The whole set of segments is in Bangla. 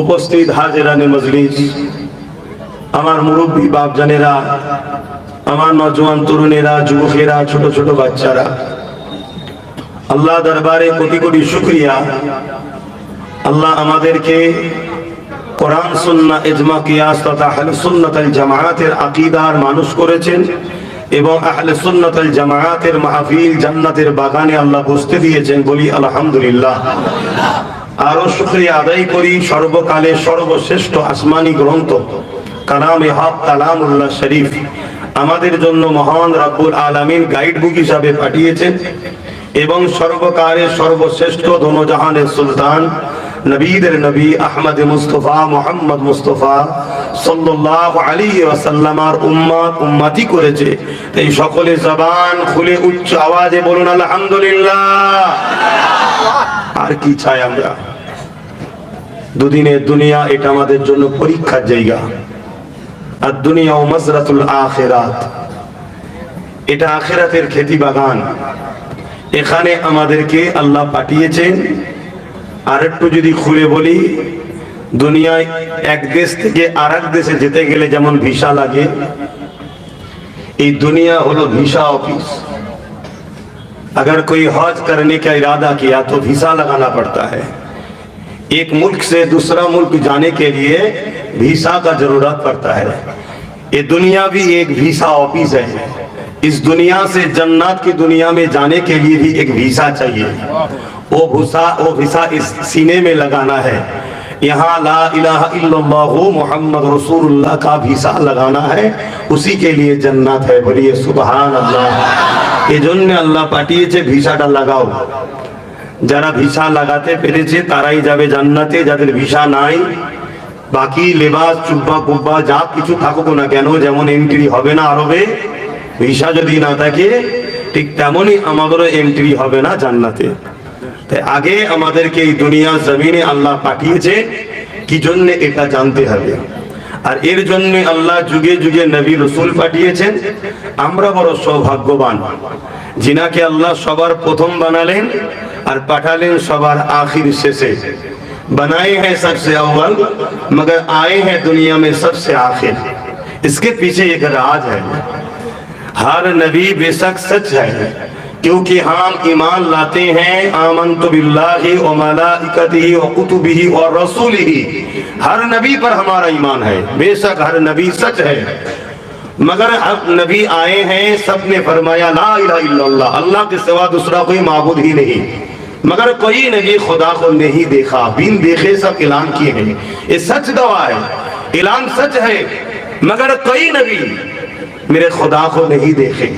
উপস্থিত হাজিরানে মজলিস, আমার মুরব্বী বাপজানেরা, আমার নওজোয়ান তরুণেরা, যুবকেরা, ছোট ছোট বাচ্চারা, আল্লাহ দরবারে কোটি কোটি শুকরিয়া। আল্লাহ আমাদেরকে কোরআন সুন্নাহ ইজমা কিয়াস তথা আহলে সুন্নাত ওয়াল জামাআতের আকীদার মানুষ করেছেন এবং আহলে সুন্নাত ওয়াল জামাআতের মাহফিল জান্নাতের বাগানে আল্লাহ বসতে দিয়েছেন। বলি আলহামদুলিল্লাহ। আরো শুকরিয়া আদায় করি সর্বকালের সর্বশ্রেষ্ঠ আসমানি গ্রন্থ কালামে হক কালামুল্লাহ শরীফ আমাদের জন্য মহান রব্বুল আলামিন গাইড বুক হিসাবে পাঠিয়েছেন এবং সর্বকালের সর্বশ্রেষ্ঠ দোনোজাহানের সুলতান নবীদের নবী আহমদ মুস্তফা মুহাম্মদ মুস্তফা সাল্লাল্লাহু আলাইহি ওয়াসাল্লামের উম্মত উম্মতি করেছে। এই সকলে জবান খুলে উচ্চ আওয়াজে বলুন আলহামদুলিল্লাহ। আর কি চাই আমরা? দুদিনের দুনিয়া, এটা আমাদের জন্য পরীক্ষার জায়গা। আর দুনিয়া ও মাজরাতুল আখিরাত, এটা আখিরাতের খেতি বাগান। এখানে আমাদেরকে আল্লাহ পাঠিয়েছেন। আর একটু যদি খুলে বলি, দুনিয়ায় এক দেশ থেকে আরেক দেশে যেতে গেলে যেমন ভিসা লাগে, এই দুনিया হলো ভিসা ऑफिस। अगर कोई हज करने का इरादा किया तो वीसा लगाना पड़ता है। एक मुल्क से दूसरा मुल्क जाने के लिए वीसा का जरूरत पड़ता है। ये दुनिया भी एक वीसा ऑफिस है। इस दुनिया से जन्नत की दुनिया में जाने के लिए भी एक वीसा चाहिए। वो वीसा इस सीने में लगाना है। यहाँ ला इलाहा इल्लल्लाह मुहम्मद रसूलुल्लाह का वीसा लगाना है, उसी के लिए जन्नत है। बोलिए सुभान अल्लाह। এই জন্য আল্লাহ পাঠিয়েছে ভিসাটা লাগাও। যারা ভিসা লাগাতে পেরেছে তারাই যাবে জান্নাতে। যাদের ভিসা নাই, বাকি লেবাস চুব্বা কুব্বা যা কিছু থাকুক না কেন, যেমন এন্ট্রি হবে না আরবে, ভিসা যদি না থাকে ঠিক তেমনই আমাদেরও এন্ট্রি হবে না জান্নাতে। তাই আগে আমাদেরকে এই দুনিয়া জমিনে আল্লাহ পাঠিয়েছে কি জন্য, এটা জানতে হবে। আর এর জন্য আল্লাহ যুগে যুগে নবী রাসূল পাঠিয়েছেন। আমরা বড় সৌভাগ্যবান, जिनाके अल्लाह सबार प्रथम बनालें और पाठालें सबार आखिर शेषे। बनाए हैं सबसे अव्वल मगर आए हैं दुनिया में सबसे आखिर। इसके पीछे एक राज है। हर नबी बेशक सच है, क्योंकि हम ईमान लाते हैं आमन्तु बिल्लाहि व मलाइकतिहि व कुतुबिहि व रसूलिहि। हर नबी पर हमारा ईमान है। बेशक हर नबी सच है, मगर अब नबी आए हैं, सबने फरमाया ला इलाहा इल्लल्लाह, अल्लाह के सिवा दूसरा कोई माबूद ही नहीं। मगर कोई नबी खुदा को नहीं देखा, बिन देखे सब ऐलान किए हैं। ये सच गवाह है, ऐलान सच है, मगर कोई नबी मेरे खुदा को नहीं देखे।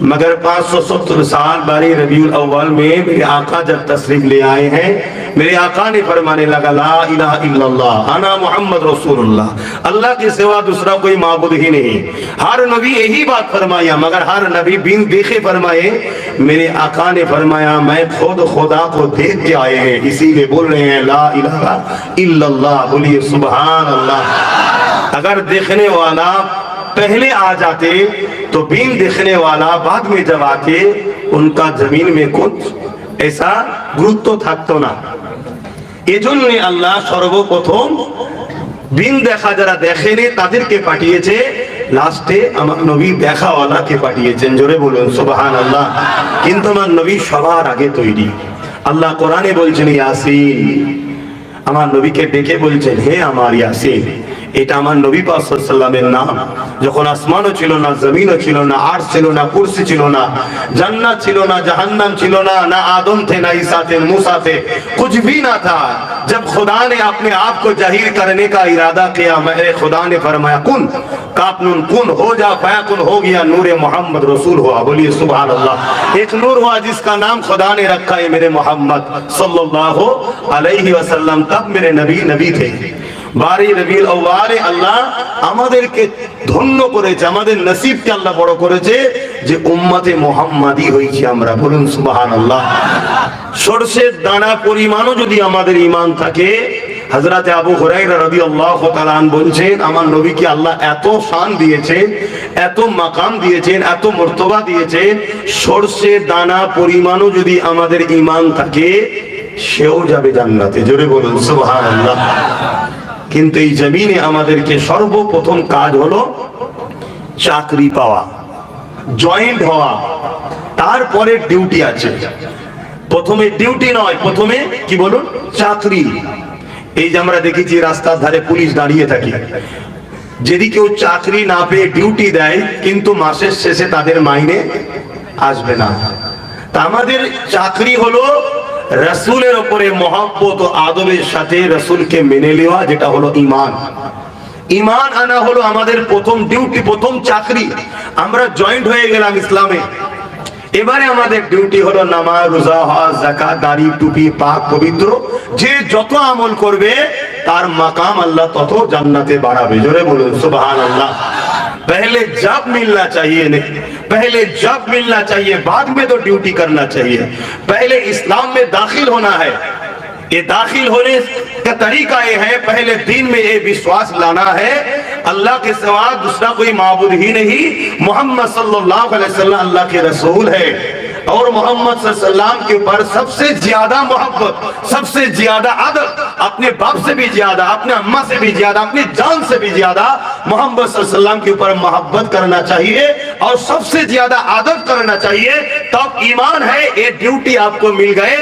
मगर 570 साल बारी रबीउल अव्वल में मेरे आका जब तशरीफ ले आए हैं, मेरे आका ने फरमाने लगा ला इलाहा इल्लल्लाह अना मुहम्मद रसूलुल्लाह, अल्लाह के सिवा दूसरा कोई माबूद ही नहीं। हर नबी यही बात फरमाया, मगर हर नबी बिन देखे फरमाए। मेरे आका ने फरमाया मैं खुद खुदा को देख के आए हैं, इसीलिए बोल रहे हैं ला इलाहा इल्लल्लाह। बोलिए सुभान अल्लाह। अगर देखने वाला पहले आ जाते तो बिन देखने वाला बाद में जब आके उनका जमीन में कुछ ऐसा गुरुत्व থাকতো না। এজন্য আল্লাহ সর্বপ্রথম বিন দেখা যারা দেখেনি তাদেরকে পাঠিয়েছে, লাস্টে আমার নবী দেখাওয়ালাকে পাঠিয়েছেন। জোরে বলুন সুবহানাল্লাহ। কিন্তু আমার নবী সবার আগে তৈরি। আল্লাহ কোরআনে বলছেন ইয়াসিন, আমার নবীকে ডেকে বলছেন হে আমার ইয়াসিন। এটা আমার নবী পাক সাল্লাল্লাহু আলাইহি ওয়াসাল্লামের নাম। যখন আসমানও ছিল না, জমিনও ছিল না, আরশ ছিল না, কুরসি ছিল না, জান্নাত ছিল না, জাহান্নাম ছিল না, না आदम थे ना ईसा थे मूसा थे, कुछ भी ना था। जब खुदा ने अपने आप को जाहिर करने का इरादा किया, मेरे खुदा ने फरमाया कुन काफनुन कुन हो जा, फयाकुन हो गया, नूरे मोहम्मद रसूल हुआ। बोलिए सुभान अल्लाह। एक नूर हुआ जिसका नाम खुदा ने रखा है मेरे मोहम्मद सल्लल्लाहु अलैहि वसल्लम। तब मेरे नबी नबी थे। बारी रबीउल अव्वले আল্লাহ আমাদেরকে ধন্য করেছে, আমাদের নসিবকে আল্লাহ বড় করেছে যে উম্মতে মুহাম্মাদি হয়েছি আমরা। বলুন সুবহানাল্লাহ। সরষের দানা পরিমাণও যদি আমাদের ঈমান থাকে, হযরত আবু হুরায়রা রাদিয়াল্লাহু তাআলা আন বলছেন আমার নবীকে আল্লাহ এত শান দিয়েছেন, এত মাকাম দিয়েছেন, এত মর্তবা দিয়েছেন, সরষের দানা পরিমাণও যদি আমাদের ঈমান থাকে সেও যাবে জান্নাতে। জোরে বলুন সুবহানাল্লাহ। কিন্তু এই জমিনে আমাদেরকে সর্বপ্রথম কাজ হলো চাকরি পাওয়া, জয়েন্ট হওয়া, তারপরে ডিউটি আছে। প্রথমে ডিউটি নয়, প্রথমে কি বলুন, চাকরি। এই যে আমরা দেখেছি রাস্তার ধারে পুলিশ দাঁড়িয়ে থাকে, যদি কেউ চাকরি না পেয়ে ডিউটি দেয় কিন্তু মাসের শেষে তাদের মাইনে আসবে না। তা আমাদের চাকরি হলো রাসূলের উপরে মহব্বত ও আদবের সাথে রাসূলকে মেনে নেওয়া, যেটা হলো ঈমান। ঈমান আনা হলো আমাদের প্রথম ডিউটি, প্রথম চাকরি। আমরা জয়েন্ট হয়ে গেলাম ইসলামে। এবারে আমাদের ডিউটি হলো নামাজ, রোজা, হজ, যাকাত, দাড়ি, টুপি, পাক পবিত্র। যে যত আমল করবে তার মাকাম আল্লাহ তত জান্নাতে বাড়াবে। জোরে বলুন সুবহানাল্লাহ। पहले जॉब मिलना चाहिए, नहीं पहले जॉब मिलना चाहिए, बाद में तो ड्यूटी करना चाहिए। पहले इस्लाम में दाखिल होना है। ये दाखिल होने का तरीका ये है, पहले दीन में ये विश्वास लाना है अल्लाह के सिवा दूसरा कोई माबूद ही नहीं, मोहम्मद सल्लल्लाहु अलैहि वसल्लम अल्लाह के रसूल है। और मोहम्मद सल्लल्लाहु अलैहि वसल्लम के ऊपर सबसे ज्यादा मोहब्बत, सबसे ज्यादा अदब, अपने बाप से भी ज्यादा, अपने अम्मा से भी ज्यादा, अपनी जान से भी ज्यादा मोहम्मद सल्लल्लाहु अलैहि वसल्लम के ऊपर मोहब्बत करना चाहिए और सबसे ज्यादा अदब करना चाहिए। तब ईमान है, ये ड्यूटी आपको मिल गए।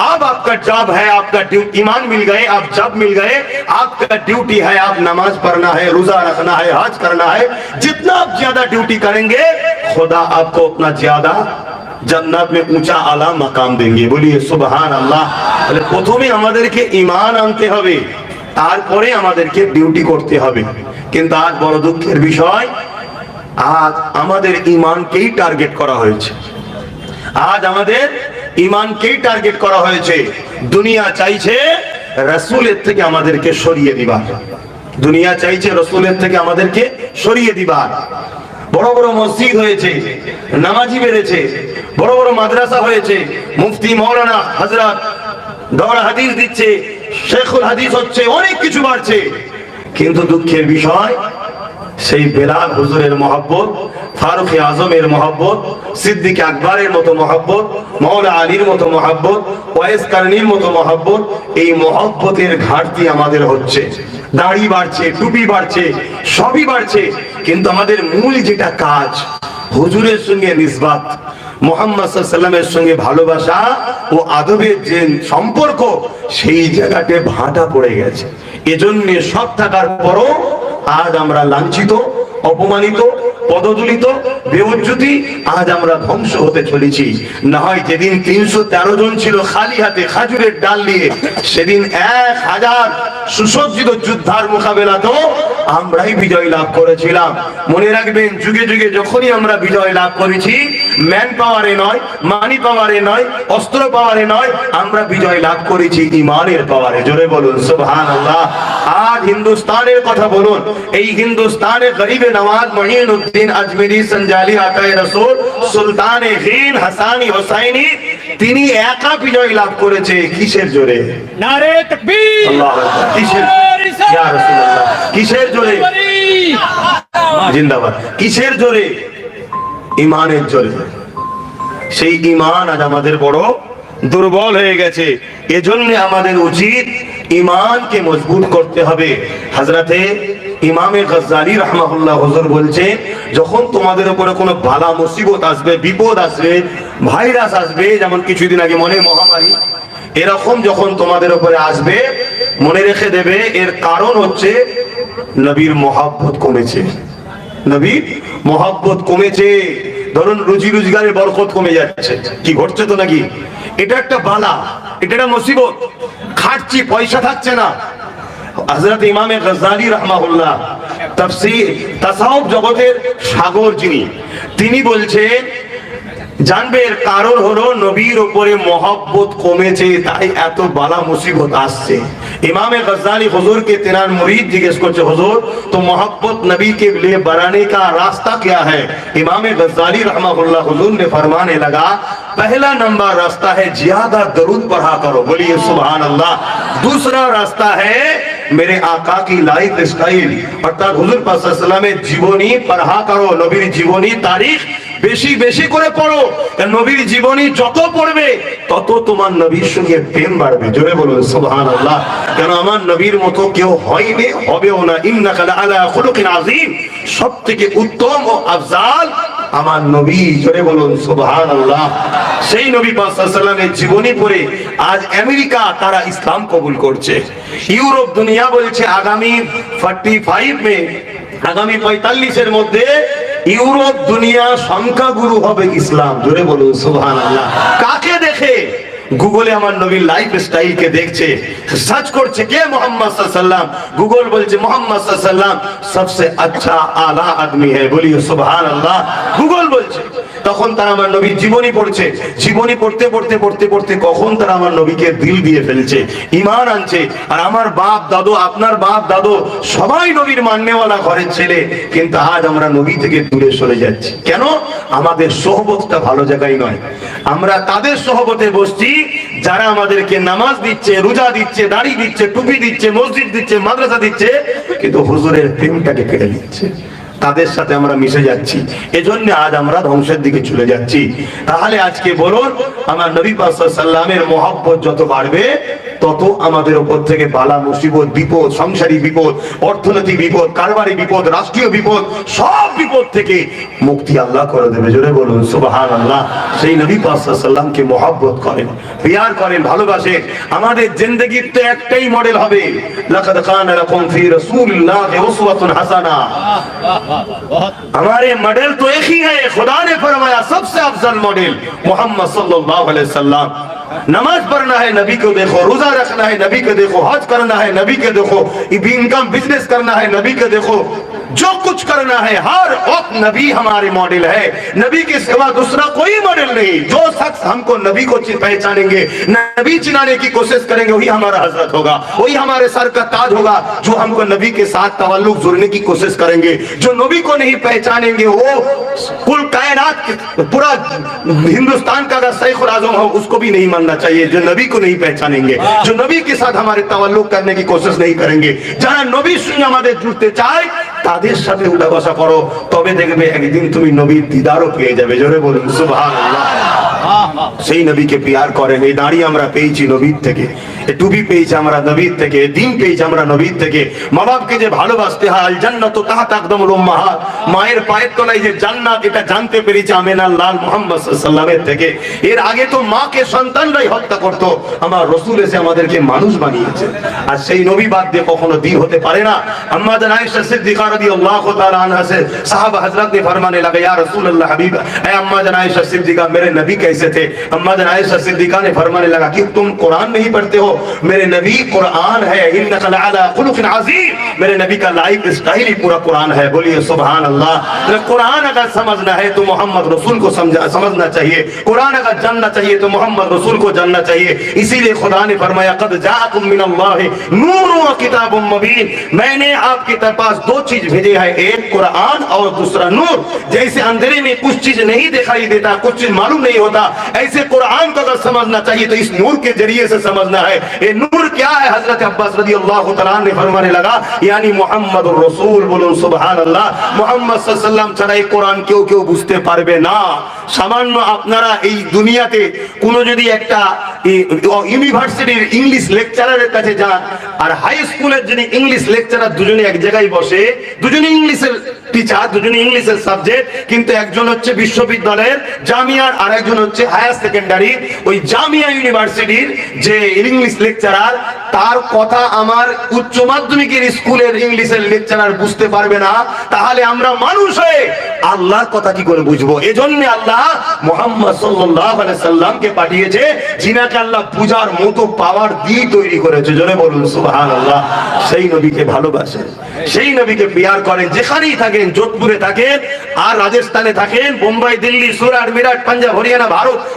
अब आपका जॉब है, आपका ईमान मिल गए, आप जॉब मिल गए, आपका ड्यूटी है, आप नमाज पढ़ना है, रोजा रखना है, हज करना है। जितना आप ज्यादा ड्यूटी करेंगे खुदा आपको उतना ज्यादा জান্নাত में ऊंचा आला मकाम देंगे। बोलिए सुबहान अल्लाह। তাহলে প্রথমে আমাদেরকে ঈমান আনতে হবে, তারপরে আমাদেরকে ডিউটি করতে হবে। কিন্তু আজ বড় দুঃখের বিষয়, আজ আমাদের ঈমানকেই টার্গেট করা হয়েছে। আজ আমাদের ঈমানকেই টার্গেট করা হয়েছে। দুনিয়া চাইছে রাসূলের থেকে আমাদেরকে সরিয়ে দিবার, দুনিয়া চাইছে রাসূলের থেকে আমাদেরকে সরিয়ে দিবার। বড় বড় মসজিদ হয়েছে, নামাজি বেড়েছে, বড় বড় মাদ্রাসা হয়েছে, মুফতি মৌলানা হযরত দওরা হাদিস দিচ্ছে, শেখুল হাদিস হচ্ছে, অনেক কিছু বাড়ছে। কিন্তু দুঃখের বিষয়, সেই বেলাল হুজুরের মহব্বত, ফারুক আজমের মহব্বত, সিদ্দিক আকবরের মতো মহব্বত, মৌলা আলীর মতো মহব্বত, ওয়াইস কারনির মতো মহব্বত, এই মহব্বতের ঘাটতি আমাদের হচ্ছে। দাড়ি বাড়ছে, টুপি বাড়ছে, সবই বাড়ছে, কিন্তু আমাদের মূল যেটা কাজ, হুজুরের সঙ্গে নিসবাত, মুহাম্মদ সাল্লাল্লাহু আলাইহি ওয়াসাল্লামের সঙ্গে ভালোবাসা ও আদবের যে সম্পর্ক, সেই জায়গাতে ভাটা পড়ে গেছে। এজন্য সব থাকার পরও আজ আমরা লাঞ্ছিত, অপমানিত, পদদলিত, বেউজ্জতি, আজ আমরা ধ্বংস হতে চলেছি। না হয় যেদিন 313 জন ছিল খালি হাতে খাজুরের ডাল নিয়ে, সেদিন 1000 সুসজ্জিত যোদ্ধার মোকাবেলাতেও আমরাই বিজয় লাভ করেছিলাম। মনে রাখবেন, যুগে যুগে যখনই আমরা বিজয় লাভ করেছি, ম্যান পাওয়ারে নয়, মানি পাওয়ারে নয়, অস্ত্র পাওয়ারে নয়, আমরা বিজয় লাভ করেছি ঈমানের পাওয়ারে। জোরে বলুন সুবহানাল্লাহ। আজ হিন্দুস্তানের কথা বলুন, এই হিন্দুস্তানে গরিবে নওয়াজ মঈনুদ্দিন আজমেরি সঞ্জালি আকায়ে রাসূল সুলতান হিন্দ হাসানি হোসাইনি, তিনি একা বিজয় লাভ করেছে। কিসের জোরে? নারে তাকবীর, আল্লাহু আকবার। কিসের? ইয়া রাসূলুল্লাহ, কিসের জোরে? জিন্দাবাদ। কিসের জোরে? ঈমানের জোরে। সেই ঈমান আজ আমাদের বড় দুর্বল হয়ে গেছে। এজন্য আমাদের উচিত ঈমানকে মজবুত করতে হবে। হযরতে ইমামে গজ্জালী রাহমাহুল্লাহ হুজুর বলছে, যখন তোমাদের উপরে কোনো বালা মুসিবত আসবে, বিপদ আসবে, ভাইরাস আসবে, যেমন কিছুদিন আগে মনে মহামারী, এরকম যখন তোমাদের উপরে আসবে, মনে রেখে দেবে এর কারণ হচ্ছে নবীর মহব্বত কমেছে। নবীর মহব্বত কমেছে। ধরুন রুজি রোজগারের বরকত কমে যাচ্ছে, কি ঘটছে তো নাকি? এটা একটা বালা, এটা একটা মুসিবত। খাটছি, পয়সা থাকছে না। হযরত ইমামে গজ্জালী রাহমাহুল্লাহ, তাফসীর তাসাউফ জগতের সাগর যিনি, তিনি বলছেন, জানবে এর কারণ হলো নবীর উপরে মহব্বত কমেছে, তাই এত বালা মুসিবত আসছে। इमाम गज्जाली हुजूर के तेनार मुरीद जिज्ञेस करছে, हुजूर तो मोहब्बत नबी के लिए बढ़ाने का रास्ता क्या है? इमाम गज्जाली रहमतुल्लाह हुजूर ने फरमाने लगा, पहला नंबर रास्ता है ज्यादा दरूद पढ़ा करो, बोलिए सुभान अल्लाह। दूसरा रास्ता है मेरे आका की लाइफ स्टाइल, अर्थात हुजूर पाक सल्लल्लाहु अलैहि वसल्लम জীবনী पढ़ा करो, नबीर জীবনী तारीख বেশি বেশি করে পড়ো, নবীর জীবনী যত পড়বে তত তোমার নবীর সঙ্গে প্রেম বাড়বে। জোরে বলুন সুবহানাল্লাহ। কেন আমার নবীর মতো কেউ হয়নি, হবেও না। ইন্নাকা লাআলা খুলুকিন আযীম, সবথেকে উত্তম ও আফজাল আমার নবী। জোরে বলুন সুবহানাল্লাহ। সেই নবী পাক সাল্লাল্লাহু আলাইহি ওয়াসাল্লামের জীবনী পড়ে আজ আমেরিকা তারা ইসলাম কবুল করছে। ইউরোপ দুনিয়া বলছে আগামী 45 মে, আগামী 45 এর মধ্যে ইউরোপ দুনিয়া সংখ্যাগুরু হবে ইসলাম। জোরে বলুন সুবহানাল্লাহ। কাকে দেখে? গুগলে আমার নবীর লাইফ স্টাইলকে দেখছে, সার্চ করছে কে মোহাম্মদ সাল্লাল্লাহু আলাইহি ওয়াসাল্লাম। গুগল বলছে মোহাম্মদ সাল্লাল্লাহু আলাইহি ওয়াসাল্লাম সবসে আচ্ছা আলা আদমি है, বলিয়ে সুবহানাল্লাহ। গুগল বলছে। তখন তারা আমার নবীর জীবনী পড়ছে, জীবনী পড়তে পড়তে পড়তে পড়তে কখন তারা আমার নবীকে দিল দিয়ে ফেলছে, ঈমান আনছে। আর আমার বাপ দাদু, আপনার বাপ দাদু সবাই নবীর মাননেওয়ালা ঘরের ছেলে, কিন্তু আজ আমরা নবী থেকে দূরে সরে যাচ্ছি। কেন? আমাদের সোহবতটা ভালো জায়গায় নয়। আমরা তাদের সোহবতে বসছি যারা আমাদেরকে নামাজ দিচ্ছে, রোজা দিচ্ছে, দাড়ি দিচ্ছে, টুপি দিচ্ছে, মসজিদ দিচ্ছে, মাদ্রাসা দিচ্ছে, কিন্তু হুজুরের প্রেমটাকে কেড়ে নিচ্ছে। তাদের সাথে আমরা মিশে যাচ্ছি, এজন্য আজ আমরা ধ্বংসের দিকে চলে যাচ্ছি। তাহলে আজকে বলুন, আমার নবী পাক সাল্লাল্লাহু আলাইহি ওয়াসাল্লামের মহব্বত যত বাড়বে তত আমাদের উপর থেকে বালা মুসিবত, বিপদ, সংসারী বিপদ, অর্থনৈতিক বিপদ, কারবারি বিপদ, রাষ্ট্রীয় বিপদ, সব বিপদ থেকে মুক্তি আল্লাহ করে দেবে। জোরে বলুন সুবহানাল্লাহ। সেই নবী পাক সাল্লাল্লাহু আলাইহি ওয়াসাল্লামকে মহব্বত করেন, প্যার করেন, ভালোবাসেন। আমাদের জিন্দেগির তো একটাই মডেল হবে, লাকাদ কানা লাকুম ফি রাসূলিল্লাহি উসওয়াতুন হাসানা। हमारे मॉडल तो एक ही है, खुदा ने फरमाया सबसे अफजल मॉडल मोहम्मद सल्लल्लाहु अलैहि वसल्लम। नमाज पढ़ना है नबी को देखो, रोजा रखना है नबी को देखो, हज करना है नबी के देखो, इनकम बिजनेस करना है नबी के देखो, जो कुछ करना है हर वक्त नबी हमारे मॉडल है। नबी के सिवा दूसरा कोई मॉडल नहीं। जो शख्स हमको नबी को पहचानेंगे, नबी चिनाने की कोशिश करेंगे, वही हमारा हजरत होगा, वही हमारे सर का ताज होगा। जो हमको नबी के साथ तवल्लुक जुड़ने की कोशिश करेंगे, जो नबी को नहीं पहचानेंगे, वो कुल कायनात पूरा हिंदुस्तान का अगर शेख आजम हो उसको भी नहीं मानना चाहिए। जो नबी को नहीं पहचानेंगे, जो नबी के साथ हमारे तवल्लुक करने की कोशिश नहीं करेंगे, যারা নবীর সঙ্গে আমাদের জুড়তে চায় তাদের সাথে উঠা বসা করো, তবে দেখবে একদিন তুমি নবীর দিদারও পেয়ে যাবে। জোরে বলুন সুবহানাল্লাহ। সেই নবীকে প্যার করেন। এই দাঁড়িয়ে আমরা পেয়েছি নবীর থেকে, এই টুপি পেয়েছি আমরা নবীর থেকে, দিন পেয়েছি আমরা নবীর থেকে। মা বাপকে যে ভালোবাসতে হয়, আল জান্নাতু তাহতা আকদামুল উম্মাহাত, মায়ের পায়ের তলায় যে জান্নাত, এটা জানতে পেরেছি আমিনার লাল মুহাম্মদ সাল্লাল্লাহু আলাইহি ওয়াসাল্লামের থেকে। এর আগে তো মাকে সন্তানরাই হত্যা করত, আমার রাসূল এসে আমাদেরকে মানুষ বানিয়েছে। আর সেই নবী বাদ দিয়ে কখনো দিন হতে পারে না। আম্মা জান আয়েশা সিদ্দিকা রাদিয়াল্লাহু তাআলা আনহা से साहबा हजरत ने फरमाने लगे, या रसूल अल्लाह हबीब, ऐ अम्मा जान आयशा सिद्दीका, मेरे नबी कैसे थे? अम्मा जान आयशा सिद्दीका ने फरमाने लगा कि तुम कुरान नहीं पढ़ते हो? मेरे नबी कुरान है। इन्नका लअला खुलुकिन अज़ीम, मेरे नबी का लाइफ स्टाइल ही पूरा कुरान है। बोलिए सुभान अल्लाह। कुरान अगर समझना है तो मोहम्मद रसूल को समझना चाहिए। कुरान अगर जानना चाहिए तो मोहम्मद रसूल को जानना चाहिए। इसीलिए खुदा ने फरमाया, कद जाअकुम मिनल्लाहि नूरुन व किताबुम मुबीन, मैंने आपके पास दो चीज भेजे है, एक कुरान और दूसरा नूर। जैसे अंधेरे में कुछ चीज नहीं दिखाई देता, कुछ चीज मालूम नहीं होता, ऐसे कुरान को अगर समझना चाहिए तो इस नूर के जरिए से समझना है। ये नूर क्या है? हजरत अब्बास रदियल्लाहु तआला ने फरमाने लगा, यानी मुहम्मदुर रसूल। बोलুন সুবহানাল্লাহ। মুহাম্মদ সাল্লাল্লাহু আলাইহি ওয়াসাল্লাম ছাড়া এই কোরআন কেউ কেউ বুঝতে পারবে না। সামান্য আপনারা এই দুনিয়াতে কোন যদি একটা ইউনিভার্সিটির ইংলিশ লেকচারারের কাছে যান, আর হাই স্কুলের যিনি ইংলিশ লেকচারার, দুজনে এক জায়গায় বসে, দুজনে ইংলিশের টিচার, দুজনে ইংলিশের সাবজেক্ট, কিন্তু একজন হচ্ছে বিশ্ববিদ্যালয়ের জামিয়ার আর একজন হচ্ছে হায়ার সেকেন্ডারি। ওই জামিয়া ইউনিভার্সিটির যে ইংলিশ লেকচারার, তার কথা আমার উচ্চ মাধ্যমিকের স্কুলের ইংলিশের লেকচারার বুঝতে পারবে না, তাহলে আমরা মানুষ হয়ে আল্লাহর কথা কি করে বুঝবো? এজন্য আল্লাহ মুহাম্মদ সাল্লাল্লাহু আলাইহি সাল্লামকে পাঠিয়েছে, যিনাকে আল্লাহ পূজার মতো পাওয়ার দিয়ে তৈরি করেছে। জোরে বলুন সুবহানাল্লাহ। সেই নবীকে ভালোবাসেন, সেই নবীকে প্যার করেন। যেখানেই থাকেন, যোধপুরে থাকেন আর রাজস্থানে থাকেন, বোম্বাই, দিল্লি, সুরাট, মিরাট, পাঞ্জাব, হরিয়ানা,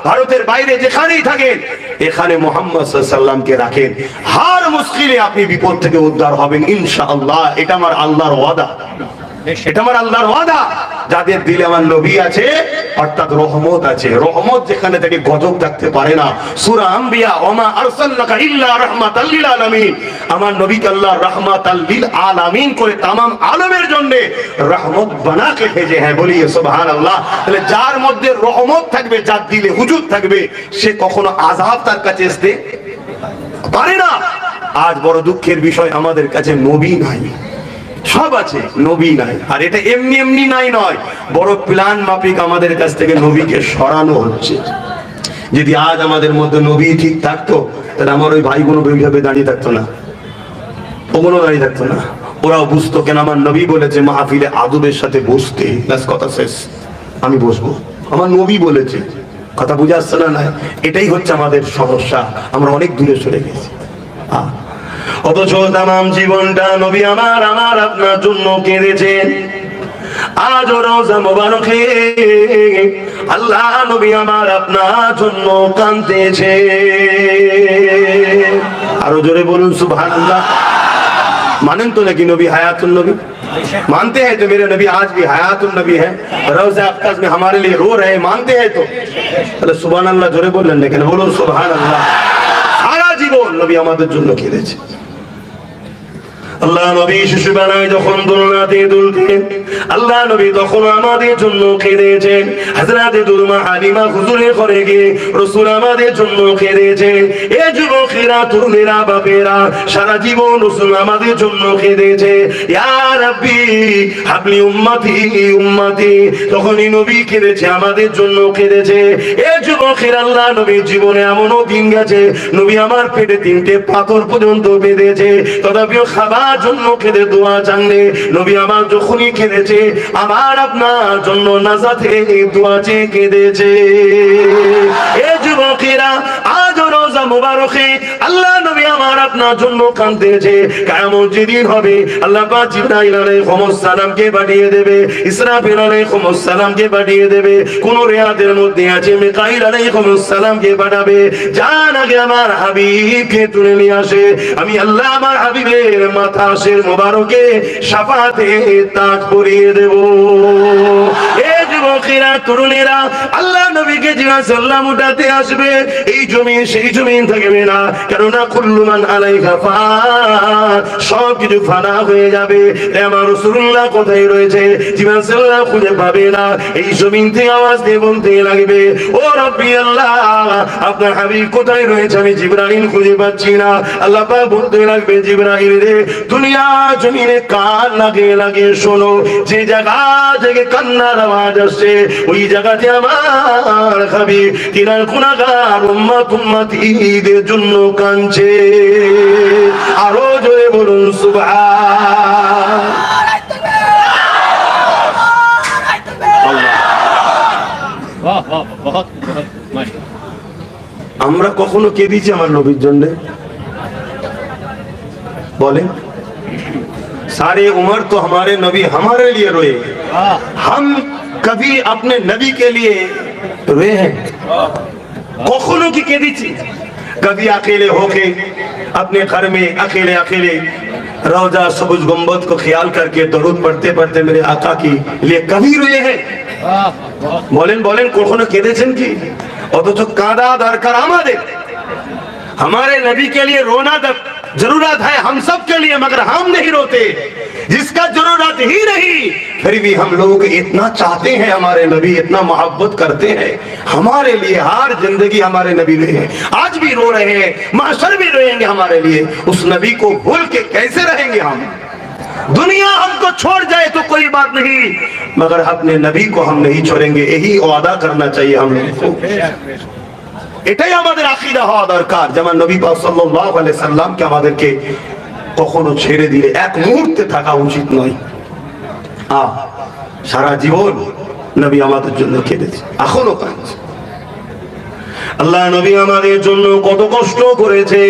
ভারতের বাইরে যেখানেই থাকেন, এখানে মুহাম্মদ সাল্লাল্লাহু আলাইহি সাল্লামকে রাখেন। হার মুশকিলে আপনি বিপদ থেকে উদ্ধার হবেন ইনশাআল্লাহ। এটা আমার আল্লাহর ওয়াদা। এটা আমার আল্লাহর ওয়াদা, যাদের দিলে আমার নবী আছে অর্থাৎ রহমত আছে। রহমত যেখানে থেকে গজব থাকতে পারে না। সূরা আম্বিয়া, ওমা আরসালনাকা ইল্লা রাহমাতাল লিল আলামিন, আমার নবীকে আল্লাহ রাহমাতাল লিল আলামিন করে तमाम আলমের জন্য রহমত বানাকে ভেজে হ্যাঁ, বলিয়ে সুবহানাল্লাহ। তাহলে যার মধ্যে রহমত থাকবে, যার দিলে হুজুর থাকবে, সে কখনো আযাব তার কাছে আসতে পারে না। আজ বড় দুঃখের বিষয়, আমাদের কাছে নবী নাই, সব আছে নবী নাই। আর এটা এমনি এমনি নাই নয়, বড় প্ল্যান মাফিক আমাদের কাছ থেকে নবীকে সরানো হচ্ছে। যদি আজ আমাদের মধ্যে নবী ঠিক থাকতো, তাহলে আমার ওই ভাইগুলো ওইভাবে দাঁড়িয়ে থাকতো না, ওগুলো দাঁড়িয়ে থাকতো না। ওরাও বুঝতো কেন আমার নবী বলেছে মাহফিলে আদবের সাথে বসতে, ব্যাস কথা শেষ, আমি বসবো, আমার নবী বলেছে। কথা বুঝে আসছে না? না, এটাই হচ্ছে আমাদের সমস্যা, আমরা অনেক দূরে সরে গেছি। অথচ তামাম জীবনটা নবী আমার আপনার জন্য কেঁদেছেন। আজ রোজা মোবারকে আল্লাহ নবী আমার আপনার জন্য কাঁদতেছে। আরো জোরে বলুন সুবহানাল্লাহ। मानन तो नहीं नबी हयातुन नबी, मानते हैं तो मेरे नबी आज भी हयातुन नबी है, रोज़ा अक़्क़स में हमारे लिए रो रहे हैं, मानते हैं तो তাহলে সুবহানাল্লাহ জোরে বললেন না কেন? বলুন সুবহানাল্লাহ। সারা জীবন নবী আমাদের জন্য কেঁদেছে। আল্লাহ নবী শিশু বানায় যখন দোলনাতে দুলতেন, আল্লাহ নবী তখন আমাদের জন্য কেঁদেছেন। হযরত দুলমা হালিমা হুজুরের ঘরে গিয়ে রাসূল আমাদের জন্য কেঁদেছেন। এ যুবকেরা, তরুণেরা, বাপেরা, সারা জীবন রাসূল আমাদের জন্য কেঁদেছে। ইয়া রাব্বি হাবলি উম্মতি উম্মতি, তখনই নবী কেঁদেছে, আমাদের জন্য কেঁদেছে। এ যুবকেরা, আল্লাহ নবীর জীবনে এমনও দিন গেছে নবী আমার পেটে 3টে পাথর পর্যন্ত বেঁধেছে, তথাপিও খাবার জন্য কেঁদে দোয়া চানলে নবী আমার যখনই কেঁদেছে, আমার আপনার জন্য নাজাতের দোয়া চেয়ে কেঁদেছে। এ যুবকেরা, আজ রোজা মুবারকে আল্লাহ নবী আমার আপনার জন্য কাঁদতেছে। কিয়ামত যেদিন হবে, আল্লাহ পাক জিবরাইল আলাইহিস সালামকে পাঠিয়ে দেবে, ইসরাফিল আলাইহিস সালামকে পাঠিয়ে দেবে। কোন রিয়াদের মধ্যে আছে মিকাইল আলাইহিস সালামকে পাঠাবে। জান আগে আমার হাবিবকে তুলে নিয়ে আসে, আমি আল্লাহ আমার হাবিবের মাথাশের মোবারকে শাফাতে তাজ পরিয়ে দেব। এ যুবকেরা, তরুণেরা, আল্লাহ নবীকে জিজ্ঞাসা সাল্লাম উঠাতে আসবে। এই জমিন সেই জমিন থাকবে না, কেননা কুল্লু মান আলাইহা ফান, সব কিছু ফানা হয়ে যাবে। আমার রাসূলুল্লাহ কোথায় রয়েছে? জিবরাইল সাল্লাম খুঁজে পাবে না। এই জমিন থেকে আওয়াজ দিয়ে বলতে লাগবে, ও রব্বি আল্লাহ, আপনার হাবিব কোথায় রয়েছে? আমি জিবরাইল খুঁজে পাচ্ছি না। আল্লাহ পাক বলতে লাগবে, জিবরাইল রে, দুনিয়া জমিনে কান লাগিয়ে লাগিয়ে শোনো, যে জায়গা থেকে কান্নার আওয়াজ আসছে, ওই জায়গাতে আমার হাবিব তিনার গুনাহগার উম্মত উম্মতীদের জন্য কাঁদছে। আরো জোরে বলুন সুবহান। আমরা কখনো কেঁদেছি আমার নবীর জন্য? बोले सारे उम्र तो हमारे नबी हमारे लिए रोए, हम कभी अपने नबी के लिए रोए हैं? कखनो की कह दीजिए, कभी अकेले होके अपने घर में अकेले अकेले रोजा सबुज गुंबद को ख्याल करके दरूद पढ़ते पढ़ते मेरे आका की लिए कभी रोए हैं? बोलें बोलें कखनो केঁদেছেন কি? অথচ কাঁদা দরকার আমাদের। हमारे नबी के लिए रोना जरूरत है हम सब के लिए, मगर हम नहीं रोते। जिसका जरूरत ही नहीं, फिर भी हम लोग इतना चाहते हैं हमारे नबी, इतना मोहब्बत करते हैं हमारे लिए। हर जिंदगी हमारे नबी रहे हैं, आज भी रो रहे हैं, महशर भी रोएंगे हमारे लिए। उस नबी को भूल के कैसे रहेंगे हम? दुनिया हमको छोड़ जाए तो कोई बात नहीं, मगर अपने नबी को हम नहीं छोड़ेंगे, यही वादा करना चाहिए हम लोगों को। এটাই আমাদের আকীদা হওয়া দরকার। যেমন নবী পাক সাল্লাল্লাহু আলাইহি সাল্লামকে আমাদেরকে কখনো ছেড়ে দিলে এক মুহূর্তে থাকা উচিত নয়। সারা জীবন নবী আমাদের জন্য কেঁদেছে, এখনো কাঁদছে। আল্লাহ নবী আমাদের জন্য কত কষ্ট করেছে।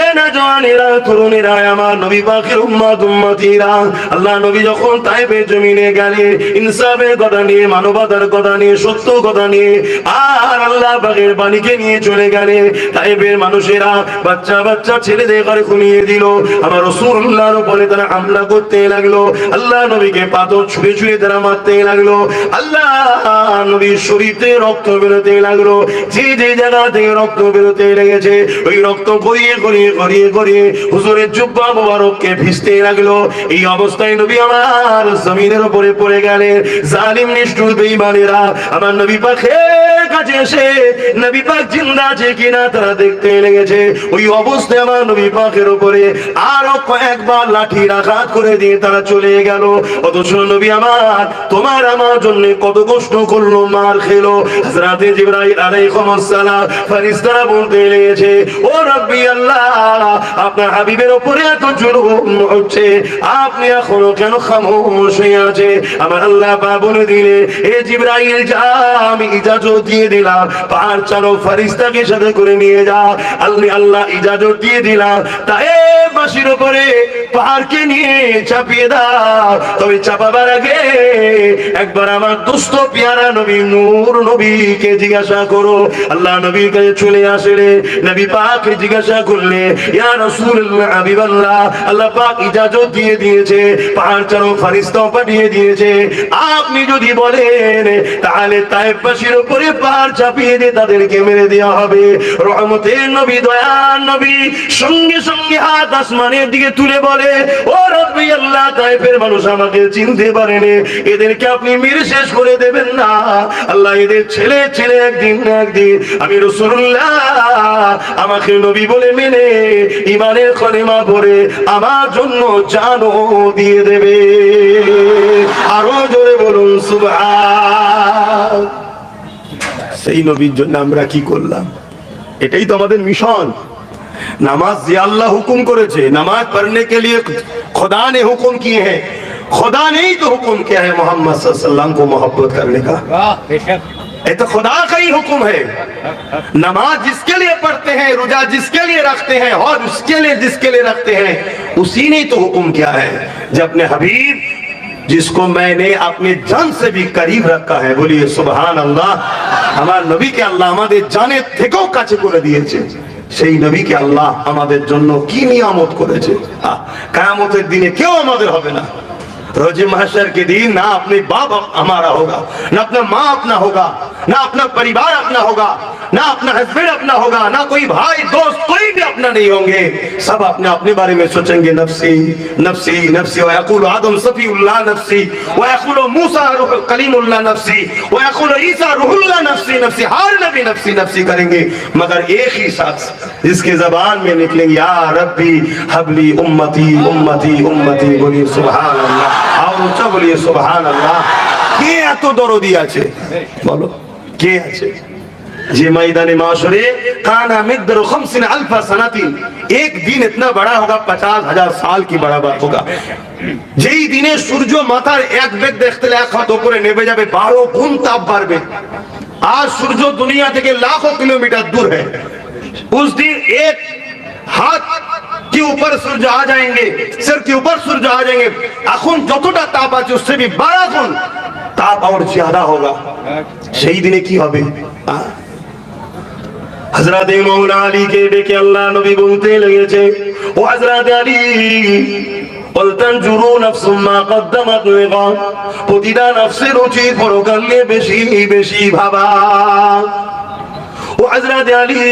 এ না জওয়ানেরা, তরুণেরা, আমার নবী পাকের উম্মত উম্মতিরা, আল্লাহ নবী যখন তায়েফের জমিনে গেলেন ইনসাফের কথা নিয়ে, মানবতার কথা নিয়ে, সত্য কথা নিয়ে, আর আল্লাহ পাকের বাণীকে নিয়ে চলে গেলেন। তায়েফের মানুষেরা বাচ্চা বাচ্চা ছেলেদের ঘরে ঘুমিয়ে দিল, আমার রাসূলুল্লাহর উপরে তারা হামলা করতে লাগলো, আল্লাহ নবীকে পাথর ছুঁড়ে ছুঁড়ে তারা মারতে লাগলো, আল্লাহ নবীর শরীর থেকে রক্ত বেরোতে লাগলো। যে যে জায়গা থেকে রক্ত বেরোতে লেগেছে ওই রক্ত গড়িয়ে গড়িয়ে গড়িয়ে গড়িয়ে হুজুরের জুব্বা মোবারককে ভিজতে লাগলো। এই অবস্থায় নবী আমার জমিনের উপরে পড়ে গেলেন। জালিম নিষ্ঠুর বেঈমানেরা আমার নবী পাকের কাছে এসে নবী পাক জিন্দা আছে কিনা তারা দেখতে লেগেছে। ওই অবস্থায় আমার নবী পাকের উপরে আরো কয়েকবার লাঠির আঘাত করে দিয়ে তারা চলে গেল। অথচ নবী আমার তোমার আমার জন্য কত কষ্ট করলো, মার খেলো। হযরতে জিবরাইল আলাইহিস সালাম ফেরেশতারা বলতে লেগেছে, ও রব্বি আল্লাহ, আপনার হাবিবের উপরে এত জুলুম হচ্ছে, আপনি এখনো কেন খামোশ হয়ে আছে? আমার আল্লাহ পাক বলে দিলে, এ জিবরাইল যা, আমি ইজাজত দিয়ে দিলাম, পাহাড় চালক ফেরেশতাকে সাথে করে নিয়ে যা। আল্লাহ ইজাজত দিয়ে দিলাম, তায়েফবাসীর উপরে পাহাড়কে নিয়ে চাপিয়ে দাও। তবে চাপাবার আগে একবার আমার দুস্থ পেয়ারা নবী নূর নবীকে জিজ্ঞাসা করো। আল্লাহ নবীর কাছে চলে আসে রে, নবী পাক জিজ্ঞাসা করলে, ইয়া রাসূলুল্লাহ, হাবিবাল্লাহ, আল্লাহ পাক ইজাজত দিয়ে দিয়েছে, পাহাড় চালক ফেরেশতা পাঠিয়ে দিয়েছে, আপনি যদি বলেন তাহলে তায়েফবাসীর উপরে পাহাড় চাপিয়ে দিয়ে তাদেরকে মেরে দেওয়া হবে। রহমতের নবী, দয়ার নবী সঙ্গে সঙ্গে হাত আসমানের দিকে তুলে বলে, ও রব্বি আল্লাহ, তায়েফের মানুষ আমাকে চিনতে পারেনি, এদেরকে আপনি মেরে শেষ করে দেবেন না। আল্লাহ এদের ছেলে ছেলে একদিন না একদিন আমি রাসূলুল্লাহ আমাকে নবী বলে মেনে ঈমানের কলেমা পড়ে আমার জন্য জানও দিয়ে দেবে। আরো জোরে বলুন সুবহান। সেই নবীর জন্য আমরা কি করলাম? এটাই তো আমাদের মিশন। नमाज ये अल्लाह हुक्म करे छे, नमाज पढ़ने के लिए खुदा ने हुक्म किए हैं। खुदा ने ही तो हुक्म किया है मोहम्मद सल्लल्लाहु अलैहि वसल्लम को मोहब्बत करने का। ये तो खुदा का ही हुक्म है। नमाज जिसके लिए पढ़ते हैं, रोजा जिसके लिए रखते हैं, और उसके लिए जिसके लिए रखते हैं, उसी ने तो हुक्म किया है। जब अपने हबीब जिसको मैंने अपने जान से भी करीब रखा है, बोलिए सुभान अल्लाह। हमारे नबी के अल्लाह আমাদের জানের থেকেও কাছে করে দিয়েছে। সেই নবীকে আল্লাহ আমাদের জন্য কি নিয়ামত করেছে। কিয়ামতের দিনে কেউ আমাদের হবে না। रोजे महशर के दिन ना अपने बाप हमारा होगा, ना अपना माँ अपना होगा, ना अपना परिवार अपना होगा, ना अपना हस्बैंड अपना होगा, ना कोई भाई दोस्त कोई भी अपना नहीं होंगे। सब अपने अपने बारे में सोचेंगे, नफ्सी नफ्सी नफ्सी। वयकुल आदम सफीउल्लाह नफ्सी, वयकुल मूसा कलीमुल्लाह नफ्सी, वयकुल ईसा रूहुल्लाह नफ्सी नफ्सी। हर नबी नफ्सी नफ्सी करेंगे, मगर एक ही शख्स जिसके जबान में निकलेंगे, या रब्बी हबली उम्मती उम्मती उम्मती। बोलिए सुभान अल्लाह। और ऊंचा बोलिए सुभान अल्लाह। কে এত দরদি আছে বলো, কে আছে যে मैदान माशरे काना मिक़दार 50,000 सनातिन, एक दिन इतना बड़ा होगा 50,000 साल की बराबर होगा। যেই দিনে সূর্য মাথার এক বেগ দেখতে এক হাত উপরে নেমে যাবে, 12 গুণ তাপ বাড়বে। आज सूर्य दुनिया থেকে लाखों किलोमीटर दूर है, उस दिन एक हाथ के ऊपर सूर्य आ जाएंगे, सिर के ऊपर सूर्य आ जाएंगे। এখন যতটা তাপ আছে उससे भी 12 गुण ताप और ज्यादा होगा। সেই দিনে কি হবে? हजरत मौला अली के डेके अल्लाह नबी बोलते लगेছে, ও हजरत अली বলতেন, নফসুম মা কদ্দামাত লিগাদ, প্রতিটা নফসের উচিত পরকাল নিয়ে বেশি বেশি ভাবা। ও হযরত আলী,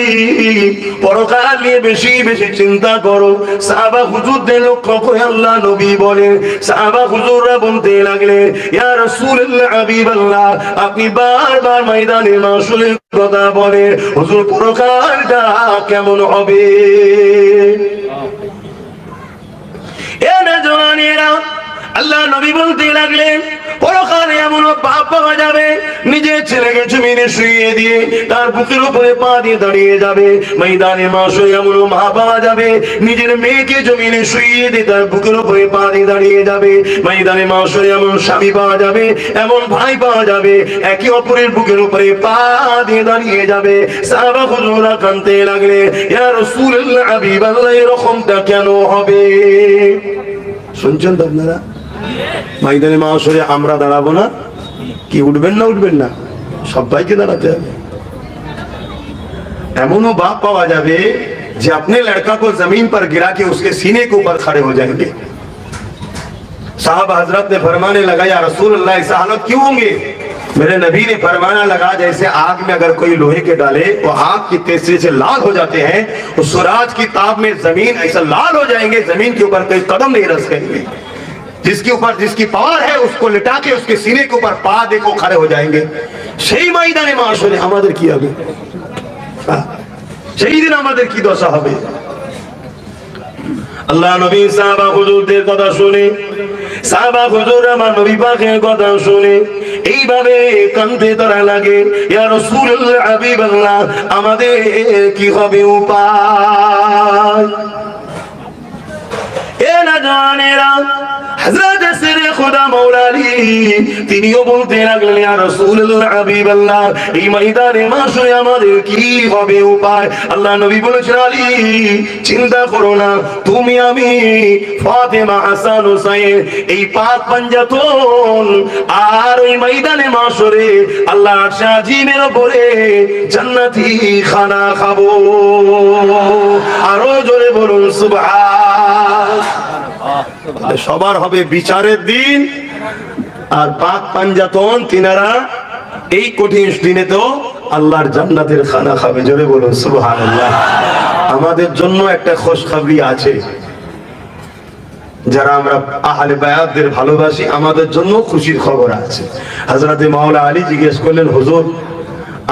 পরকাল নিয়ে বেশি বেশি চিন্তা করো। সাহাবা হুজুরদের লক্ষ্য করে আল্লাহ নবী বলেন, সাহাবা হুজুররা বলতে লাগলেন, ইয়া রাসূলুল্লাহ, হাবিবাল্লাহ, আপনি বারবার ময়দানে মাশরের কথা বলেন, হুজুর পরকালটা কেমন হবে? এ নওজওয়ানেরা, আল্লাহ নবী বলতে লাগলেন, পরকালে এমন বাপ পাওয়া যাবে নিজের ছেলেকে জমিনে জমিনে শুইয়ে দিয়ে তার বুকের উপরে পা দিয়ে দাঁড়িয়ে যাবে। ময়দানে মাশরে এমন মা পাওয়া যাবে নিজের মেয়েকে জমিনে শুইয়ে দিয়ে তার বুকের উপরে পা দিয়ে দাঁড়িয়ে যাবে। ময়দানে মাশরে এমন স্বামী পাওয়া যাবে, এমন ভাই পাওয়া যাবে, একে অপরের বুকের উপরে পা দিয়ে দাঁড়িয়ে যাবে। সাহাবা হুজুরা কাঁদতে লাগলে, ইয়া রাসূলুল্লাহ হাবিবাল্লাহ এরকমটা কেন হবে? শুনছেন তো আপনারা? ময়দানে মাশরে আমরা দাঁড়াবো না? কি উঠবেন না? উঠবেন না? সবাইকে দাঁড়াতে হবে। एमनो बाप पावा जावे जो अपने लड़का को जमीन पर गिरा के उसके सीने के ऊपर खड़े हो जाएंगे। साहब हजरत ने फरमाने लगा, या रसूल अल्लाह ऐसा हालत क्यों होंगे? मेरे नबी ने फरमाना लगा, जैसे आग में अगर कोई लोहे के डाले वो आग की तेजी से लाल हो जाते हैं, उस सूरज की ताप में जमीन ऐसा लाल हो जाएंगे, जमीन के ऊपर कोई कदम नहीं रख सकेंगे। जिसके ऊपर जिसकी पावर है उसको लिटा के उसके सीने के ऊपर पा देखो खड़े हो जाएंगे। সেই ময়দানে মাশরে আমাদের কি হবে? সেই দিন আমাদের কি দশা হবে? আল্লাহ নবী সাহাবা হুজুরদের কথা শুনে, সাহাবা হুজুর আমার নবী পাকের কথা শুনে এইভাবে কাঁদতে তারা লাগে, ইয়া রাসূলুল্লাহ হাবিবাল্লাহ আমাদের কি হবে উপায়? এ না জানেরা হযরত সিরে খোদা মাওলা আলী তিনিও বলতে লাগলেন, ইয়া রাসূলুল্লাহ হাবিবাল্লাহ এই ময়দানে মাশরে আমাদের কি হবে উপায়? আল্লাহ নবী বলেছেন, আলী চিন্তা করো না, তুমি আমি ফাতেমা হাসান হুসাইন এই পাক পাঞ্জাতন আর ওই ময়দানে মাশরে আল্লাহ আরশ আজিমের উপরে জান্নাতি খানা খাবো। আরো জোরে বলুন সুবহান। সবার হবে বিচারের দিন, আর পাক পাঞ্জাতন তিনারা এই কঠিন দিনে তো আল্লাহর জান্নাতের খানা খাবে। জোরে বলুন সুবহানাল্লাহ। আমাদের জন্য একটা খুশখবরি আছে, যারা আমরা আহলে বায়াতদের ভালোবাসি আমাদের জন্য খুশির খবর আছে। হযরত মাওলা আলী জিজ্ঞেস করলেন, হুজুর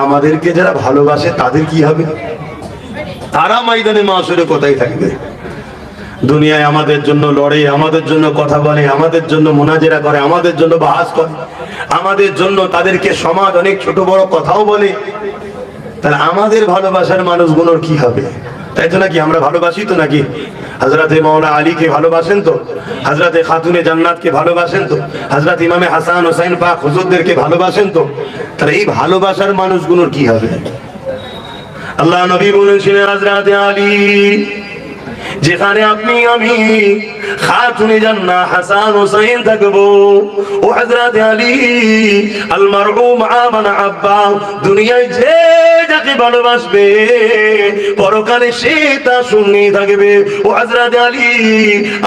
আমাদেরকে যারা ভালোবাসে তাদের কি হবে? তারা ময়দানে মাশরে কোথায় থাকবে? দুনিয়ায় আমাদের জন্য লড়ে, আমাদের জন্য কথা বলে, আমাদের জন্য মুনাজেরা করে, আমাদের জন্য বাহাস করে, আমাদের জন্য তাদেরকে সমাজ অনেক ছোট বড় কথাও বলে, তাহলে আমাদের ভালোবাসার মানুষগুলোর কি হবে? তাই তো নাকি? আমরা ভালোবাসি তো নাকি? হযরতে মাওলানা আলীকে ভালোবাসেন তো, হযরতে খাতুনে জান্নাতকে ভালোবাসেন তো, হযরত ইমামে হাসান হোসেন পাক হুজুরদেরকে ভালোবাসেন তো, তাহলে এই ভালোবাসার মানুষগুলোর কি হবে? আল্লাহ নবী বলেছিলেন, হযরতে আলী যেখানে আপনি আমি খাতুনে জান্নাত হাসান হোসেন থাকবো, ও হযরতে আলী আল মারউ মা মান আব্বা, দুনিয়ায় যে যাকে ভালোবাসবে পরকালে সে তা শুনে থাকবে। ও হযরতে আলী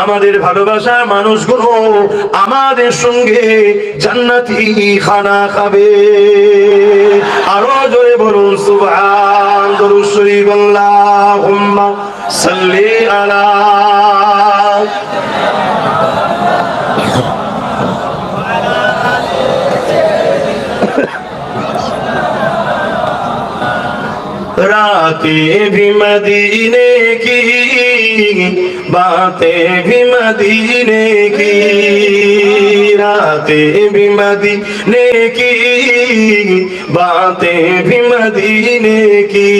আমাদের ভালোবাসার মানুষগুলো আমাদের সঙ্গে জান্নাতি খানা খাবে। আরো জোরে বলুন সুবহান। দরুদ শরীফ আল্লাহুম্মা সাল্লি আলা रातें भी मदीने की, बातें भी मदीने की, रातें भी मदीने की, बातें भी मदीने की,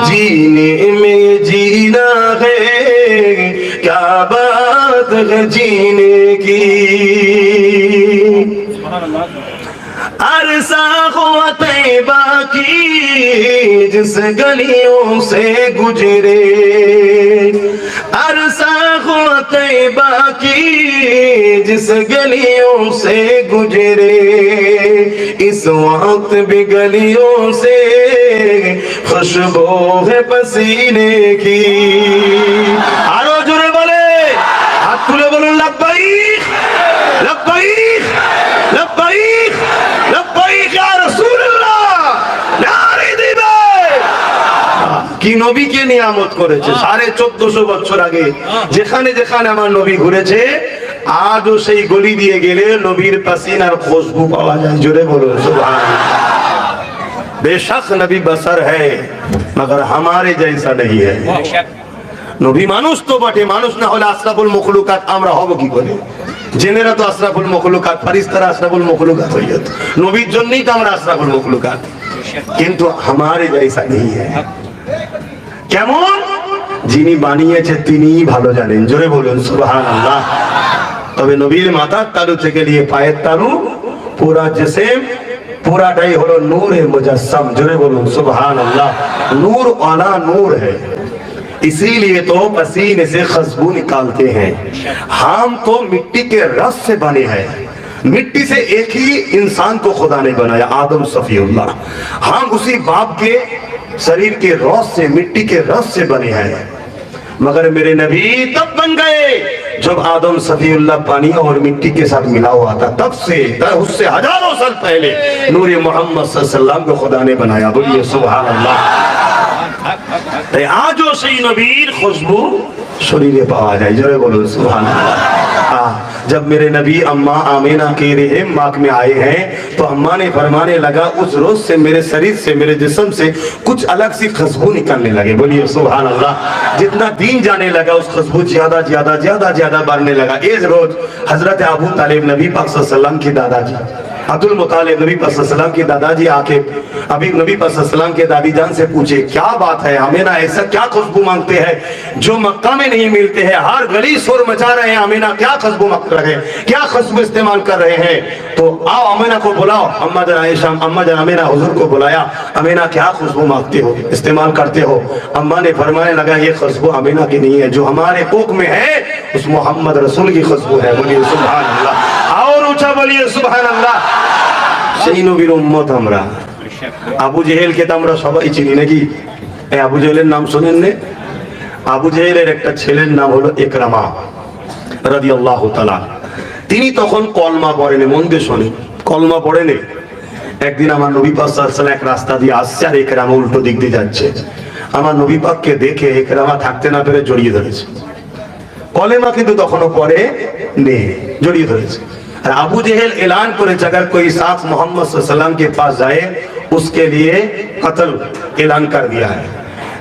जीने में जीना है क्या बात है जीने की। अरसा हुआ तैबा की जिस गलियों से गुजरे, अरसा हुआ तैबा की जिस गलियों से गुजरे, इस वक्त भी गलियों से खुशबू है पसीने की। आरो जुरे बोले, हाथ खुले बोलो लब्बैक लब्बैक लब्बैक लब्बैक या রাসূলুল্লাহ, নারে দিবে। কি নবীকে নিয়ামত করেছে 1450 বছর আগে। যেখানে যেখানে আমার নবী ঘুরেছে আজও সেই গলি দিয়ে গেলে নবীর পাসিনার খুশবু পাওয়া যায়। জোরে বলুন সুবহানাল্লাহ। बेशक नबी बसर है मगर हमारे जैसा नहीं है। নবী মানুষ তো বটে, মানুষ না হলে আশরাফুল মখলুকাত আমরা হব কি করে? জেনেরা তো আশরাফুল মখলুকাত, ফারিস্তারা আশরাফুল মখলুকাত হয়ে যেত। নবীর জন্যই তো আমরা আশরাফুল মখলুকাত, কিন্তু हमारे जैसा नहीं है। কেমন? যিনি বানিয়েছে তিনিই ভালো জানেন, জোরে বলুন সুবহানাল্লাহ। তবে নবীর মাথার তালু থেকে নিয়ে পায়ের তালু পুরা জিসম পুরাটাই হলো নূরে মুজাসসাম, জোরে বলুন সুবহানাল্লাহ। नूर वाला नूर है, इसीलिए तो पसीने से खुशबू निकालते हैं। हम तो मिट्टी के रस से बने हैं, मिट्टी से एक ही इंसान को खुदा ने बनाया, आदम सफीउल्लाह। हम उसी बाप के शरीर के रस से, मिट्टी के रस से बने हैं। मगर मेरे नबी तब बन गए जब आदम सफीउल्लाह पानी और मिट्टी के साथ मिला हुआ था, तब से उससे हजारों साल पहले नूरे मोहम्मद सल्लल्लाहु अलैहि वसल्लम को खुदा ने बनाया। बोलिए सुभान अल्लाह। তাই আজও সেই নবীর খুশবু শরীরে পাওয়া যায়, জোরে বলুন সুবহানাল্লাহ। जब मेरे नबी अम्मा आमीना के रहम माक में आए हैं तो अम्मा ने फरमाने लगा उस रोज से मेरे शरीर से, मेरे जिस्म से कुछ अलग सी खुशबू निकलने लगे। बोलिए सुभान अल्लाह। जितना दिन जाने लगा उस खुशबू ज्यादा ज्यादा ज्यादा ज्यादा बढ़ने लगा। एक रोज हजरत अबू तालिब नबी पाक सल्लल्लाहु अलैहि वसल्लम की दादाजी अब्दुल मुतालिब नबी पाक सल्लल्लाहु अलैहि वसल्लम की दादाजी आके अभी नबी पाक सल्लल्लाहु अलैहि वसल्लम के दादी जान से पूछे, क्या बात है, हमें ना ऐसा क्या खुशबू मांगते हैं जो मक्का में नहीं मिलते हैं? हर गली शोर मचा रहे हैं, हमें ना क्या खुशबू मांग रहे हैं, क्या खुशबू इस्तेमाल कर रहे हैं? तो आओ अमीना को बुलाओ। अम्मा जान आयशा, अम्मा जान अमीना हुजूर को बुलाया। अमीना क्या खुशबू मांगते हो, इस्तेमाल करते हो? अम्मा ने फरमाने लगा ये खुशबू अमीना की नहीं है, जो हमारे कोक में है उस मोहम्मद रसूल की खुशबू है। बोलिए सुभान अल्लाह। और ऊंचा बोलिए सुभान अल्लाह। সেই নবীর উম্মত আমরা। আবু জেহেলকে তো আমরা সবাই চিনি নাকি? এই আবু জেহেলের নাম শোনেন নে? আবু জেহেলের একটা ছেলের নাম হলো ইকরামা রাদিয়াল্লাহু তাআলা। তিনি তখন কলমা পড়েনি, মন দিয়ে শোনেন, কলমা পড়েনি। একদিন আমার নবী পাক সাল্লাল্লাহু আলাইহি ওয়াসাল্লাম এক রাস্তা দিয়ে আসছে আর ইকরামা উল্টো দিক দিয়ে যাচ্ছে। আমার নবী পাককে দেখে ইকরামা থাকতে না পেরে জড়িয়ে ধরেছে। কলেমা কিন্তু তখনও পড়ে নেই, জড়িয়ে ধরেছে। और अबू जहल ऐलान करे अगर कोई साथ मोहम्मद सल्लल्लाहु अलैहि वसल्लम के पास जाए उसके लिए कत्ल ऐलान कर दिया है।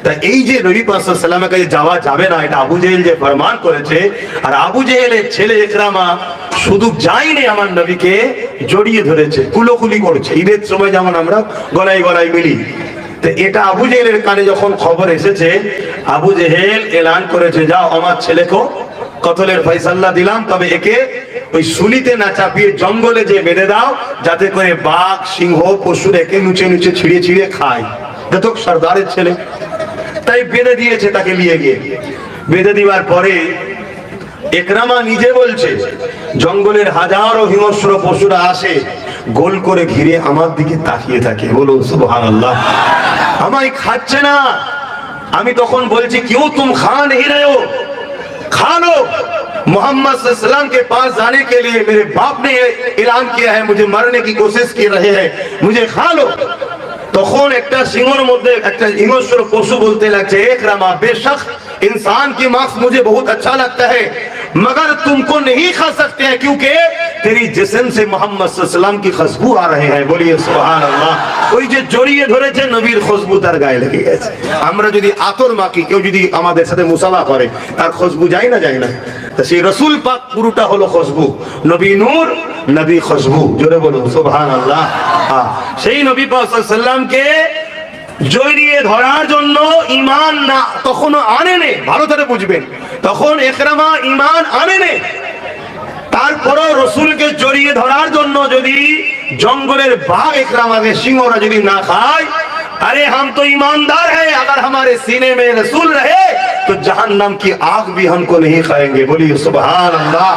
তা এই যে নবী পাক সাল্লাল্লাহু আলাইহি ওয়াসাল্লামের কাছে যাওয়া যাবে না, এটা আবু জেহেল যে ফরমান করেছে। আর আবু জেহেলের ছেলে ইকরামা শুধু যায়নি, আমার নবীকে জড়িয়ে ধরেছে, কুলোকুলি করছে। ঈদের সময় যেমন আমরা গলায় গলায় মিলি, তো এটা আবু জেহেলের কানে যখন খবর এসেছে, আবু জেহেল এলান করেছে যাও আমার ছেলেকে কতলের ফয়সালা দিলাম, তবে একে ওই শুলিতে না চাপিয়ে জঙ্গলে যে বেঁধে দাও, যাতে করে বাঘ সিংহ পশু একে নুচে নুচে ছিঁড়িয়ে ছিঁড়িয়ে খায়। দেখো সর্দারের ছেলে, তাই বেঁধে দিয়েছে তাকে নিয়ে গিয়ে। বেঁধে দিবার পরে ইকরামা নিজে বলছে জঙ্গলের হাজারো হিংস্র পশুরা আসে, গোল করে ঘিরে আমার দিকে তাকিয়ে থাকে। বলুন সুবহানাল্লাহ। আমায় খাচ্ছে না। আমি তখন বলছি क्यों तुम खा नहीं रहे हो? खा लो। मोहम्मद सल्लल्लाहु अलैहि वसल्लम के पास जाने के लिए मेरे बाप ने ऐलान किया है, मुझे मारने की कोशिश कर रहे हैं, मुझे खा लो। তখন একটা সিংহের মধ্যে একটা হিংস্র পশু বলতে লাগছে ইকরামা बेशक इंसान की मांस मुझे बहुत अच्छा लगता है, मगर तुमको नहीं खा सकते हैं क्योंकि तेरी जिस्म से मोहम्मद सल्लल्लाहु अलैहि वसल्लम की खुशबू आ रहे हैं। बोलिए सुभान अल्लाह। ওই যে জড়িয়ে ধরেছে নবীর খুশবু তার গায়ে লেগে গেছে। আমরা যদি আতর মাখি, কেউ যদি আমাদের সাথে মুসাফা করে, তার খুশবু যায় না, যায় না? তো সেই রাসূল পাক পুরোটা হলো খুশবু, নবী নূর, নবী খুশবু। জোরে বলুন সুবহানাল্লাহ। সেই নবী পাক সাল্লাল্লাহু আলাইহি ওয়াসাল্লামকে জড়িয়ে ধরার জন্য ঈমান না তখনও আনেনি, ভালো করে বুঝবেন। তখন ইকরামা ঈমান আনেনি। তারপরও রাসূলকে জড়িয়ে ধরার জন্য যদি জঙ্গলের বাঘ ইকরামাকে সিংহরা যদি না খায়, अरे हम तो ईमानदार हैं, अगर हमारे सीने में रसूल रहे तो जहन्नम की आग भी हमको नहीं खाएंगे। बोलिए सुभान अल्लाह।